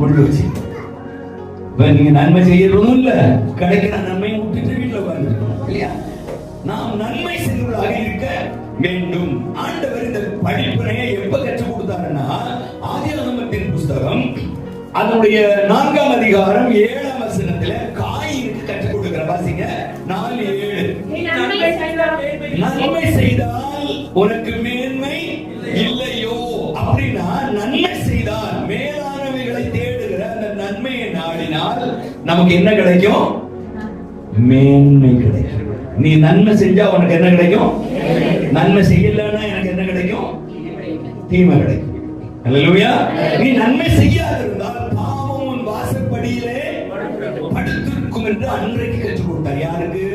முடிஞ்சு. இப்ப நீங்க நன்மை செய்யறதும் இல்ல, கிடைக்கிற நன்மையை விட்டுட்டு வீட்டுல உட்கார்ந்துருக்கணும் இல்லையா? நாம் நன்மை செய்வதாக இருக்க வேண்டும். ஆண்டவர் இந்த படிப்பினையை எப்ப கற்றுக் கொடுத்தாருன்னா, ஆதியாகமத்தின் புஸ்தகம் அதனுடைய 4ஆம் அதிகாரம் 7ஆம் வசனத்துல காயினுக்கு கற்றுக் கொடுக்கிற. வாசிங்க 4:7. நன்மை செய்தால் உனக்கு மேன்மை இல்லையோ அப்படின்னா, நன்மை செய்தால் மேலானவைகளை தேடுகிற அந்த நன்மையை நாடினால் நமக்கு என்ன கிடைக்கும்? மேன்மை கிடைக்கும். நீ நன்மை செஞ்சா உனக்கு என்ன கிடைக்கும்? நன்மை செய்யலன்னா எனக்கு என்ன கிடைக்கும்? தீமை கிடைக்கும். அல்லேலூயா. நீ நன்மை செய்யாதிருந்தால் பாவம் உன் வாசற்படியிலே படுத்திருக்கும் என்று அன்றைக்கு கற்றுக் கொடுத்தார். யாருக்கு?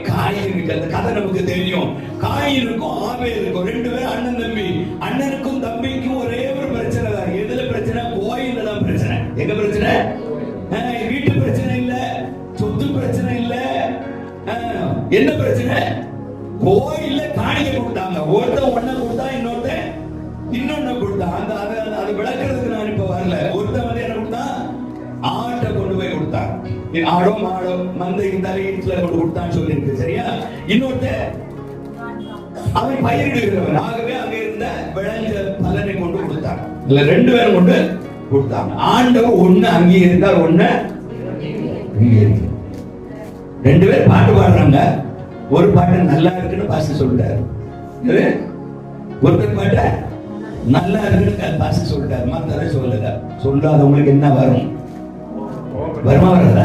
காயினுக்கு. அந்த கதை நமக்கு தெரியும். காயினுக்கும் ஆபேலுக்கும் 2 பேரும் அண்ணன் தம்பி. அண்ணனுக்கும் தம்பிக்கும் ஒரே ஒரு பிரச்சனை தான். எதுல பிரச்சனை? கோயில்ல தான் பிரச்சனை. எங்க பிரச்சனை? வீட்டு பிரச்சனை இல்ல, சொத்து பிரச்சனை இல்ல. என்ன பிரச்சனை? கோயில்ல காணிக்கை கொடுத்தாங்க. ஒருத்தன் ஒண்ண கொடுத்தா, இன்னொன்னு கொடுத்தா. அது விளக்குறதுக்கு நான் இப்ப வரல. ஒருத்தன் வந்து என்ன கொடுத்தா? ஆட்டை கொண்டு போய் கொடுத்தான். ஆடோ மாடோ மந்தைக்கு தலையீட்டுல கொண்டு கொடுத்தான்னு சொல்லி இருக்கு. சரியா? இன்னொருத்த அவன் பயிரிடுகிறவன். ஆகவே அங்க இருந்த விளைஞ்ச பலனை கொண்டு கொடுத்தான். இல்ல 2 பேரும் கொண்டு கொடுத்தாங்க. ஆண்டவர் ஒண்ணு அங்கீகரித்தார், ஒண்ணு அங்கீகரிக்க. 2 பேர் பாட்டு பாடுறாங்க. ஒரு பாட்டு நல்லா இருக்குன்னு பாஸ்டர் சொல்லிட்டாரு. ஒருத்தர் பாட்ட நல்லா இருக்குன்னு பாஸ்டர் சொல்லிட்டாரு. மத்தத சொல்லல. சொல்லாதவங்களுக்கு என்ன வரும்? வருமா வராத?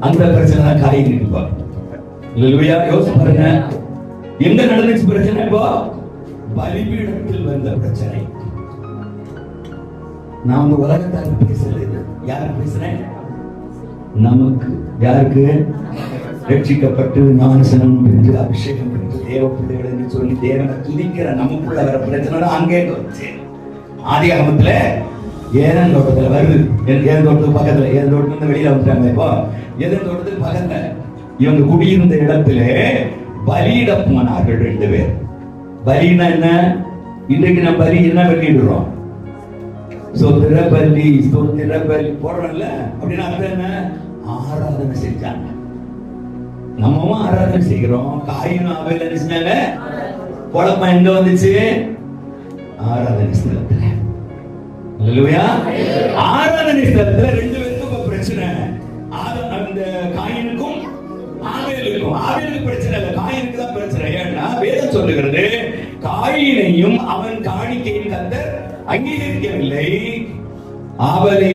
அந்த பிரச்சனை தான் காயின் இருப்பா. அல்லேலூயா. யோசிச்சு பாருங்க, எங்க நடந்துச்சு பிரச்சனை? இப்போ பலிபீடத்தில் வந்த பிரச்சனை. நான் இந்த உலகத்தார் பேசல. யாரு பேசுறேன்? நமக்கு. யாருக்கு? ரட்சிக்கப்பட்டு ஞானஸ்நானம் பெற்று அபிஷேகம் பெற்று தேவ பிள்ளைகள் என்று சொல்லி தேவனை துதிக்கிற நமக்குள்ள வர பிரச்சனை அங்கே வந்துச்சு. ஆதியாகமத்துல ஏதேன் தோட்டத்துல வருது. ஏதேன் தோட்டத்துக்கு பக்கத்துல, ஏதேன் தோட்டத்துல வெளியில வந்துட்டாங்க. இப்போ ஏதேன் தோட்டத்துக்கு பக்கத்துல இவங்க குடியிருந்த இடத்துல பலியிட போனார்கள் 2 பேர். பலினா என்ன? இன்றைக்கு நம்ம பலி என்ன பண்ணிடுறோம்? ஸ்தோத்திர பலி போடுறோம்ல. அப்படின்னா அர்த்தம் என்ன? ஆராதனை செஞ்சாங்க. நம்மவும் ஆராதனை செய்கிறோம். காயினும் ஆபேலும் என்ன செஞ்சாங்க? குழப்பம் எங்க வந்துச்சு? ஆராதனை ஸ்தலத்துல. அல்லேலூயா. ஆராதனை ஸ்தலத்துல 2 பேருக்கும் பிரச்சனை. அந்த காயினுக்கும் ஆபேலுக்கும். ஆபேலுக்கு பிரச்சனை இல்ல, காயினுக்கு தான் பிரச்சனை. ஏன்னா வேதம் சொல்லுகிறது, காயினையும் அவன் காணிக்கையின் கர்த்தர் அங்கீகரிக்கவில்லை, ஆபேலை